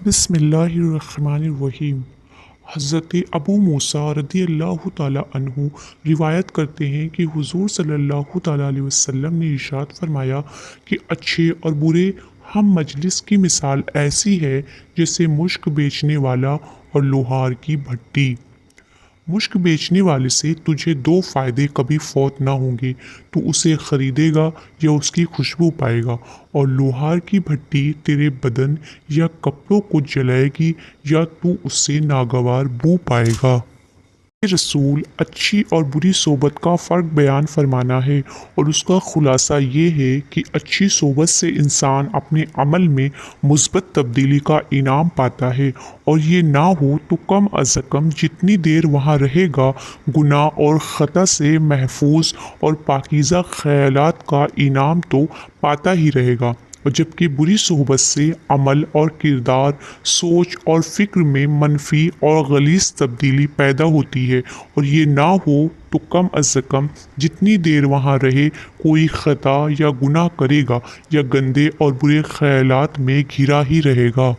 بسم اللہ الرحمن الرحیم۔ حضرت ابو موسیٰ رضی اللہ تعالیٰ عنہ روایت کرتے ہیں کہ حضور صلی اللہ تعالیٰ علیہ وسلم نے ارشاد فرمایا کہ اچھے اور برے ہم مجلس کی مثال ایسی ہے جیسے مشک بیچنے والا اور لوہار کی بھٹی۔ مشک بیچنے والے سے تجھے دو فائدے کبھی فوت نہ ہوں گے، تو اسے خریدے گا یا اس کی خوشبو پائے گا، اور لوہار کی بھٹی تیرے بدن یا کپڑوں کو جلائے گی یا تو اس سے ناگوار بو پائے گا۔ رسول اچھی اور بری صحبت کا فرق بیان فرمانا ہے، اور اس کا خلاصہ یہ ہے کہ اچھی صحبت سے انسان اپنے عمل میں مثبت تبدیلی کا انعام پاتا ہے، اور یہ نہ ہو تو کم از کم جتنی دیر وہاں رہے گا گناہ اور خطا سے محفوظ اور پاکیزہ خیالات کا انعام تو پاتا ہی رہے گا، اور جبکہ بری صحبت سے عمل اور کردار، سوچ اور فکر میں منفی اور غلیظ تبدیلی پیدا ہوتی ہے، اور یہ نہ ہو تو کم از کم جتنی دیر وہاں رہے کوئی خطا یا گناہ کرے گا یا گندے اور برے خیالات میں گھرا ہی رہے گا۔